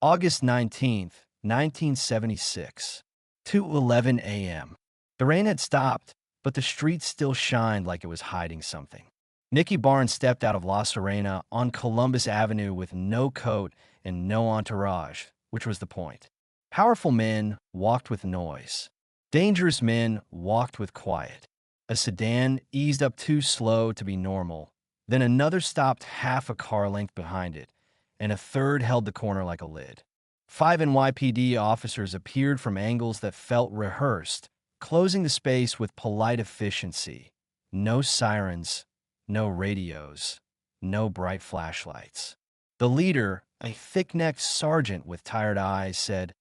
August 19th, 1976, 2:11 a.m. The rain had stopped, but the street still shined like it was hiding something. Nicky Barnes stepped out of La Serena on Columbus Avenue with no coat and no entourage, which was the point. Powerful men walked with noise. Dangerous men walked with quiet. A sedan eased up too slow to be normal. Then another stopped half a car length behind it, and a third held the corner like a lid. 5 NYPD officers appeared from angles that felt rehearsed, closing the space with polite efficiency. No sirens, no radios, no bright flashlights. The leader, a thick-necked sergeant with tired eyes, said,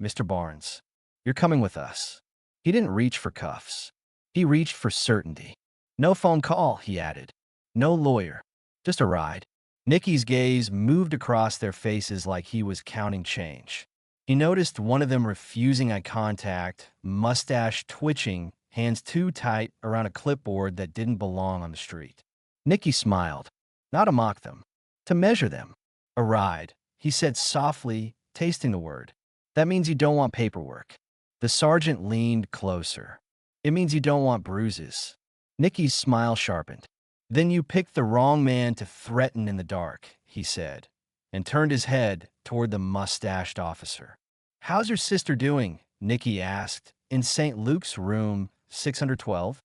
"Mr. Barnes, you're coming with us." He didn't reach for cuffs. He reached for certainty. "No phone call," he added. "No lawyer. Just a ride." Nicky's gaze moved across their faces like he was counting change. He noticed one of them refusing eye contact, mustache twitching, hands too tight around a clipboard that didn't belong on the street. Nicky smiled, not to mock them, to measure them. "A ride," he said softly, tasting the word. "That means you don't want paperwork." The sergeant leaned closer. "It means you don't want bruises." Nicky's smile sharpened. "Then you picked the wrong man to threaten in the dark," he said, and turned his head toward the mustached officer. "How's your sister doing?" Nicky asked. "In St. Luke's room 612?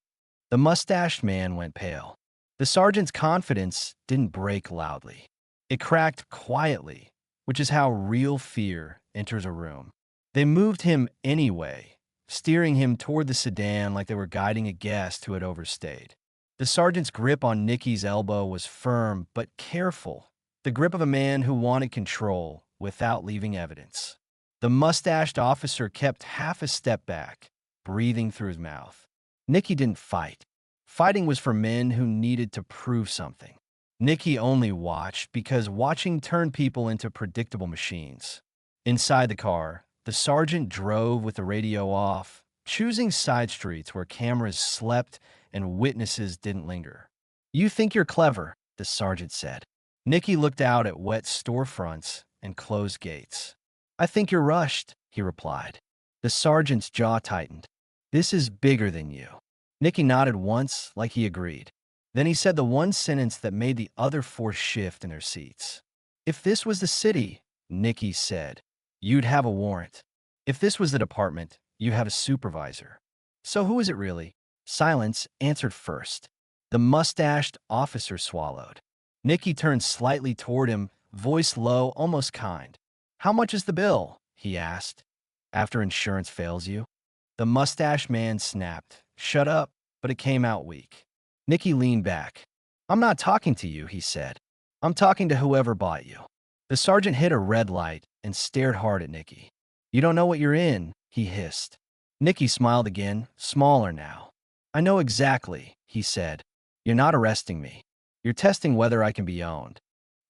The mustached man went pale. The sergeant's confidence didn't break loudly. It cracked quietly, which is how real fear enters a room. They moved him anyway, steering him toward the sedan like they were guiding a guest who had overstayed. The sergeant's grip on Nicky's elbow was firm but careful, the grip of a man who wanted control without leaving evidence. The mustached officer kept half a step back, breathing through his mouth. Nicky didn't fight. Fighting was for men who needed to prove something. Nicky only watched because watching turned people into predictable machines. Inside the car, the sergeant drove with the radio off, choosing side streets where cameras slept and witnesses didn't linger. "You think you're clever," the sergeant said. Nicky looked out at wet storefronts and closed gates. "I think you're rushed," he replied. The sergeant's jaw tightened. "This is bigger than you." Nicky nodded once, like he agreed. Then he said the one sentence that made the other four shift in their seats. "If this was the city," Nicky said, "you'd have a warrant. If this was the department, you'd have a supervisor. So who is it really?" Silence answered first. The mustached officer swallowed. Nicky turned slightly toward him, voice low, almost kind. "How much is the bill?" he asked. "After insurance fails you?" The mustached man snapped. "Shut up," but it came out weak. Nicky leaned back. "I'm not talking to you," he said. "I'm talking to whoever bought you." The sergeant hit a red light and stared hard at Nicky. "You don't know what you're in," he hissed. Nicky smiled again, smaller now. "I know exactly," he said. "You're not arresting me. You're testing whether I can be owned."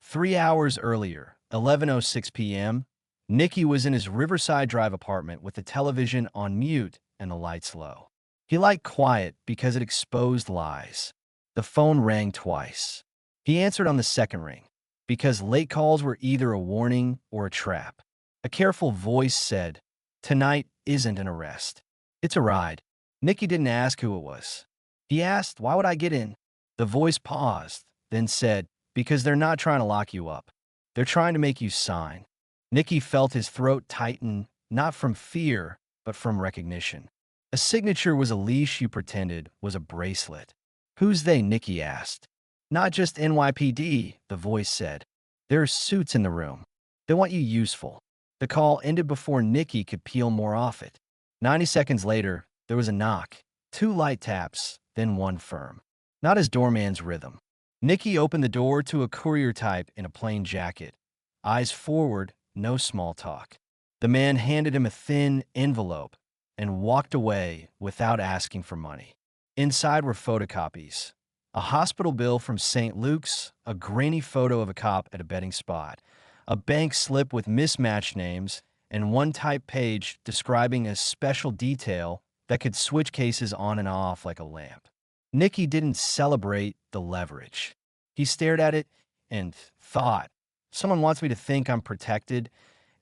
3 hours earlier, 11:06 p.m., Nicky was in his Riverside Drive apartment with the television on mute and the lights low. He liked quiet because it exposed lies. The phone rang twice. He answered on the second ring, because late calls were either a warning or a trap. A careful voice said, "Tonight isn't an arrest. It's a ride." Nicky didn't ask who it was. He asked, "Why would I get in?" The voice paused, then said, "Because they're not trying to lock you up. They're trying to make you sign." Nicky felt his throat tighten, not from fear, but from recognition. A signature was a leash you pretended was a bracelet. "Who's they?" Nicky asked. "Not just NYPD," the voice said. "There are suits in the room. They want you useful." The call ended before Nicky could peel more off it. 90 seconds later, there was a knock. 2 light taps, then one firm. Not his doorman's rhythm. Nicky opened the door to a courier type in a plain jacket. Eyes forward, no small talk. The man handed him a thin envelope and walked away without asking for money. Inside were photocopies. A hospital bill from St. Luke's, a grainy photo of a cop at a betting spot, a bank slip with mismatched names, and one typed page describing a special detail that could switch cases on and off like a lamp. Nicky didn't celebrate the leverage. He stared at it and thought, "Someone wants me to think I'm protected,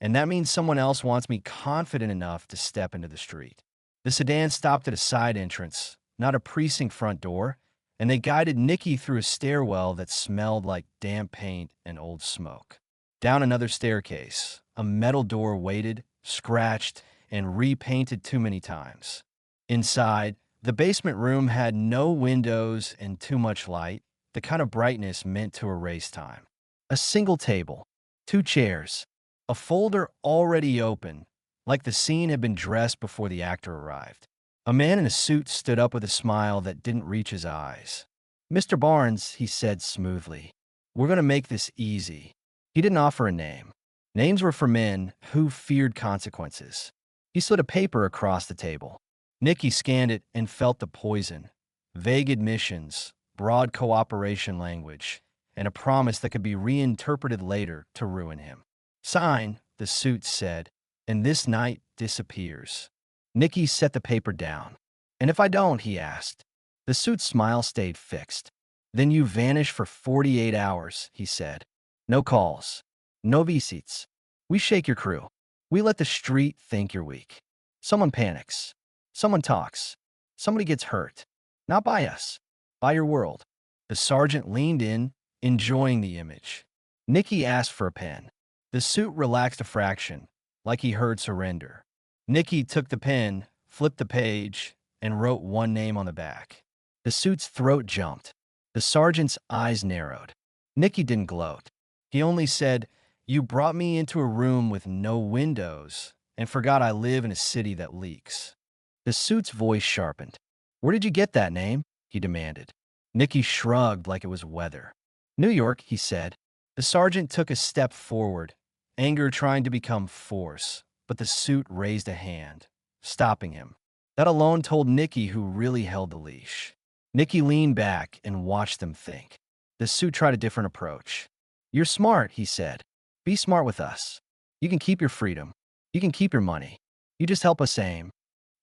and that means someone else wants me confident enough to step into the street. The sedan stopped at a side entrance, not a precinct front door, and they guided Nicky through a stairwell that smelled like damp paint and old smoke. Down another staircase, a metal door waited, scratched, and repainted too many times. Inside, the basement room had no windows and too much light, the kind of brightness meant to erase time. A single table, two chairs, a folder already open, like the scene had been dressed before the actor arrived. A man in a suit stood up with a smile that didn't reach his eyes. "Mr. Barnes," he said smoothly, "we're going to make this easy." He didn't offer a name. Names were for men who feared consequences. He slid a paper across the table. Nicky scanned it and felt the poison. Vague admissions, broad cooperation language, and a promise that could be reinterpreted later to ruin him. "Sign," the suit said, "and this night disappears." Nicky set the paper down. "And if I don't?" he asked. The suit's smile stayed fixed. "Then you vanish for 48 hours," he said. "No calls. No visites. We shake your crew. We let the street think you're weak. Someone panics. Someone talks. Somebody gets hurt. Not by us. By your world." The sergeant leaned in, enjoying the image. Nicky asked for a pen. The suit relaxed a fraction, like he heard surrender. Nicky took the pen, flipped the page, and wrote one name on the back. The suit's throat jumped. The sergeant's eyes narrowed. Nicky didn't gloat. He only said, "You brought me into a room with no windows and forgot I live in a city that leaks." The suit's voice sharpened. "Where did you get that name?" he demanded. Nicky shrugged like it was weather. "New York," he said. The sergeant took a step forward, anger trying to become force, but the suit raised a hand, stopping him. That alone told Nicky who really held the leash. Nicky leaned back and watched them think. The suit tried a different approach. "You're smart," he said. "Be smart with us. You can keep your freedom. You can keep your money. You just help us aim."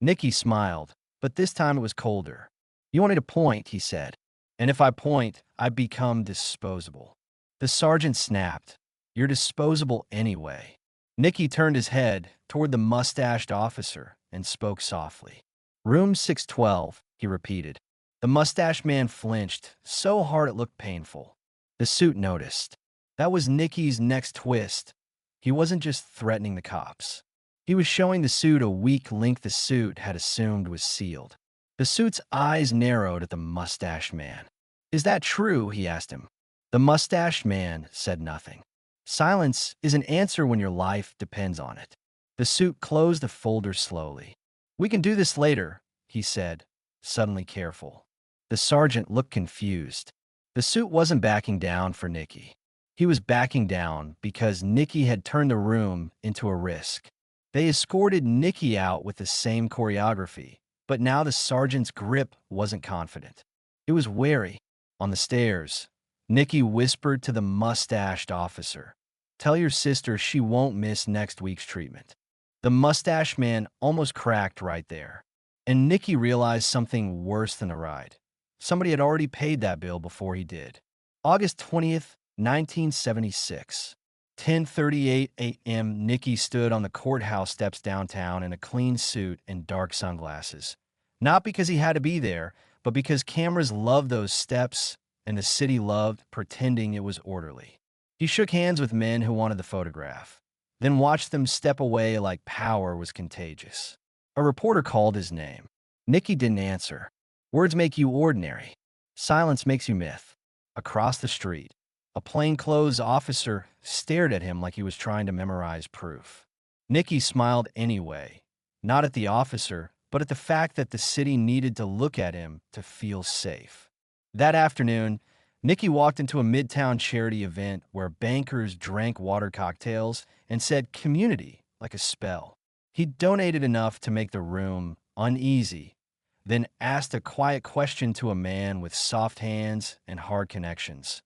Nicky smiled, but this time it was colder. "You want me to point," he said. "And if I point, I become disposable." The sergeant snapped. "You're disposable anyway." Nicky turned his head toward the mustached officer and spoke softly. "Room 612, he repeated. The mustached man flinched, so hard it looked painful. The suit noticed. That was Nicky's next twist. He wasn't just threatening the cops. He was showing the suit a weak link the suit had assumed was sealed. The suit's eyes narrowed at the mustached man. "Is that true?" he asked him. The mustached man said nothing. "Silence is an answer when your life depends on it." The suit closed the folder slowly. "We can do this later," he said, suddenly careful. The sergeant looked confused. The suit wasn't backing down for Nicky. He was backing down because Nicky had turned the room into a risk. They escorted Nicky out with the same choreography, but now the sergeant's grip wasn't confident. It was wary. On the stairs, Nicky whispered to the mustached officer, "Tell your sister she won't miss next week's treatment." The mustached man almost cracked right there. And Nicky realized something worse than a ride. Somebody had already paid that bill before he did. August 20th, 1976. 10:38 a.m. Nicky stood on the courthouse steps downtown in a clean suit and dark sunglasses. Not because he had to be there, but because cameras loved those steps and the city loved pretending it was orderly. He shook hands with men who wanted the photograph, then watched them step away like power was contagious. A reporter called his name. Nicky didn't answer. Words make you ordinary. Silence makes you myth. Across the street, a plainclothes officer stared at him like he was trying to memorize proof. Nicky smiled anyway, not at the officer, but at the fact that the city needed to look at him to feel safe. That afternoon, Nicky walked into a midtown charity event where bankers drank water cocktails and said community like a spell. He donated enough to make the room uneasy, then asked a quiet question to a man with soft hands and hard connections.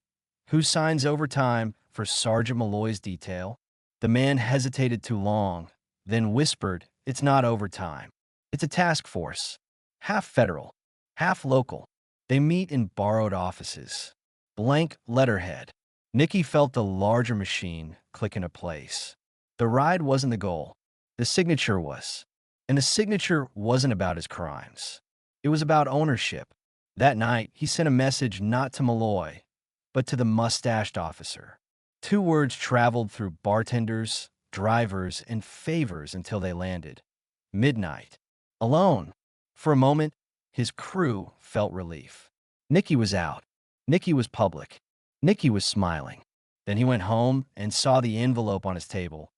"Who signs overtime for Sergeant Malloy's detail?" The man hesitated too long, then whispered, "It's not overtime. It's a task force. Half federal, half local. They meet in borrowed offices." Blank letterhead. Nicky felt the larger machine click into place. The ride wasn't the goal. The signature was. And the signature wasn't about his crimes. It was about ownership. That night, he sent a message not to Malloy, but to the mustached officer. 2 words traveled through bartenders, drivers, and favors until they landed. Midnight. Alone. For a moment, his crew felt relief. Nicky was out. Nicky was public. Nicky was smiling. Then he went home and saw the envelope on his table,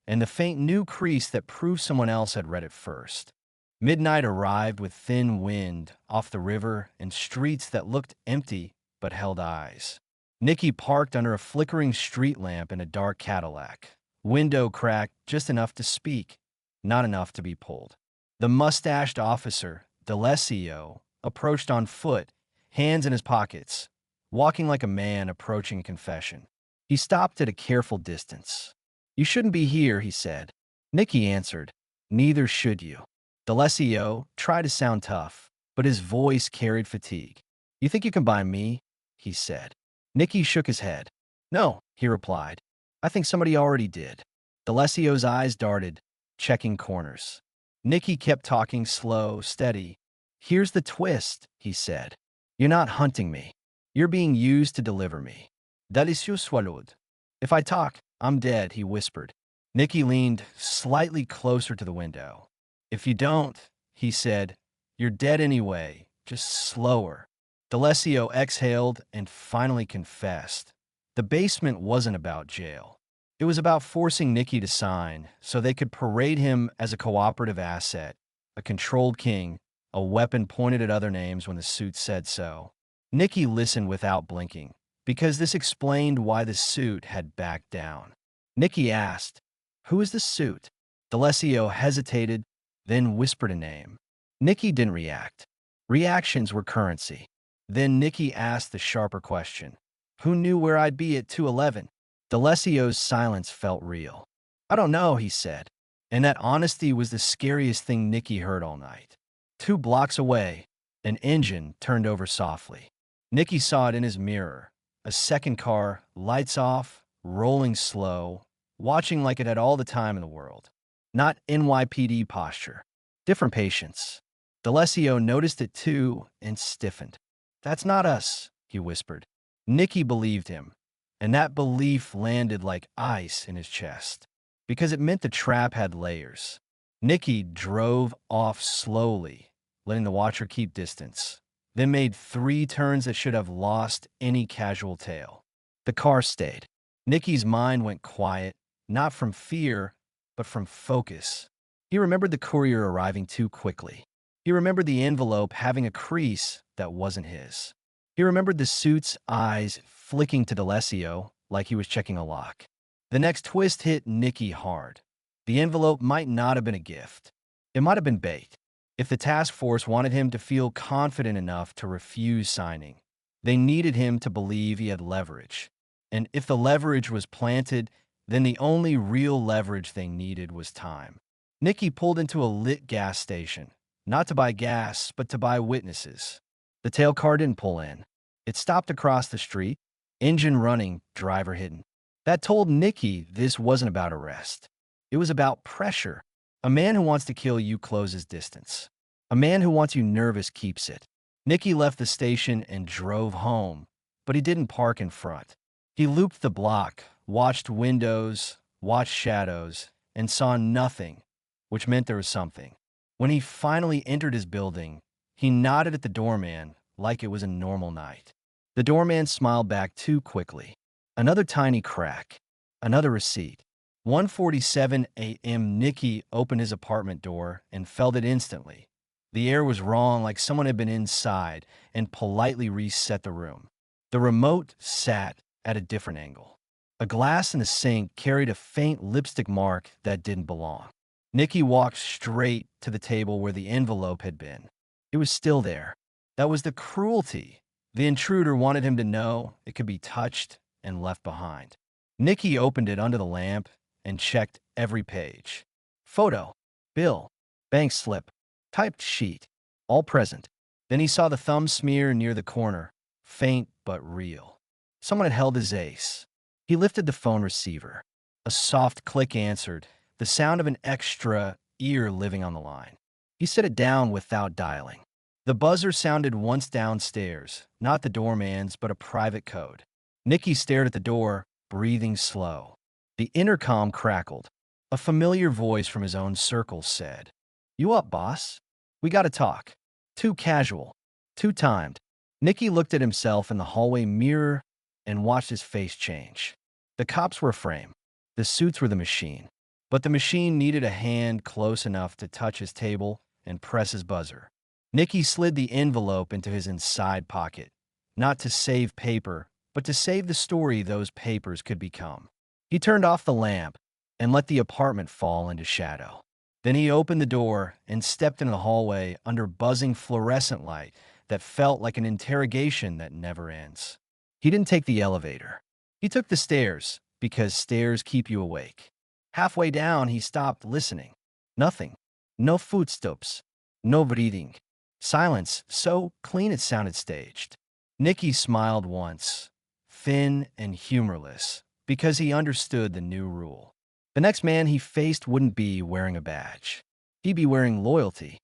and the faint new crease that proved someone else had read it first. Midnight arrived with thin wind off the river and streets that looked empty but held eyes. Nicky parked under a flickering street lamp in a dark Cadillac. Window cracked just enough to speak, not enough to be pulled. The mustached officer, D'Alessio, approached on foot, hands in his pockets, walking like a man approaching a confession. He stopped at a careful distance. "You shouldn't be here," he said. Nicky answered, "Neither should you." D'Alessio tried to sound tough, but his voice carried fatigue. "You think you can buy me?" he said. Nicky shook his head. "No," he replied. "I think somebody already did." D'Alessio's eyes darted, checking corners. Nicky kept talking slow, steady. "Here's the twist," he said. "You're not hunting me. You're being used to deliver me." D'Alessio swallowed. "If I talk, I'm dead," he whispered. Nicky leaned slightly closer to the window. "If you don't," he said, "you're dead anyway, just slower." D'Alessio exhaled and finally confessed. The basement wasn't about jail. It was about forcing Nicky to sign so they could parade him as a cooperative asset, a controlled king, a weapon pointed at other names when the suit said so. Nicky listened without blinking, because this explained why the suit had backed down. Nicky asked, "Who is the suit?" D'Alessio hesitated, then whispered a name. Nicky didn't react. Reactions were currency. Then Nicky asked the sharper question. "Who knew where I'd be at 211? D'Alessio's silence felt real. "I don't know," he said. And that honesty was the scariest thing Nicky heard all night. 2 blocks away, an engine turned over softly. Nicky saw it in his mirror. A second car, lights off, rolling slow, watching like it had all the time in the world. Not NYPD posture. Different patience. D'Alessio noticed it too and stiffened. "That's not us," he whispered. Nicky believed him, and that belief landed like ice in his chest, because it meant the trap had layers. Nicky drove off slowly, letting the watcher keep distance, then made 3 turns that should have lost any casual tail. The car stayed. Nicky's mind went quiet, not from fear, but from focus. He remembered the courier arriving too quickly. He remembered the envelope having a crease that wasn't his. He remembered the suit's eyes flicking to D'Alessio like he was checking a lock. The next twist hit Nicky hard. The envelope might not have been a gift. It might have been bait. If the task force wanted him to feel confident enough to refuse signing, they needed him to believe he had leverage. And if the leverage was planted, then the only real leverage they needed was time. Nicky pulled into a lit gas station, not to buy gas, but to buy witnesses. The tail car didn't pull in. It stopped across the street, engine running, driver hidden. That told Nicky this wasn't about arrest. It was about pressure. A man who wants to kill you closes distance. A man who wants you nervous keeps it. Nicky left the station and drove home, but he didn't park in front. He looped the block, watched windows, watched shadows, and saw nothing, which meant there was something. When he finally entered his building, he nodded at the doorman like it was a normal night. The doorman smiled back too quickly. Another tiny crack. Another receipt. 1:47 a.m. Nicky opened his apartment door and felt it instantly. The air was wrong, like someone had been inside and politely reset the room. The remote sat at a different angle. A glass in the sink carried a faint lipstick mark that didn't belong. Nicky walked straight to the table where the envelope had been. It was still there. That was the cruelty. The intruder wanted him to know it could be touched and left behind. Nicky opened it under the lamp and checked every page. Photo, bill, bank slip, typed sheet, all present. Then he saw the thumb smear near the corner, faint but real. Someone had held his ace. He lifted the phone receiver. A soft click answered, the sound of an extra ear living on the line. He set it down without dialing. The buzzer sounded once downstairs, not the doorman's, but a private code. Nicky stared at the door, breathing slow. The intercom crackled. A familiar voice from his own circle said, "You up, boss? We gotta talk." Too casual, too timed. Nicky looked at himself in the hallway mirror and watched his face change. The cops were a frame. The suits were the machine. But the machine needed a hand close enough to touch his table and press his buzzer. Nicky slid the envelope into his inside pocket, not to save paper, but to save the story those papers could become. He turned off the lamp and let the apartment fall into shadow. Then he opened the door and stepped into the hallway under buzzing fluorescent light that felt like an interrogation that never ends. He didn't take the elevator. He took the stairs, because stairs keep you awake. Halfway down, he stopped, listening. Nothing. No footsteps. No breathing. Silence so clean it sounded staged. Nicky smiled once, thin and humorless, because he understood the new rule. The next man he faced wouldn't be wearing a badge. He'd be wearing loyalty.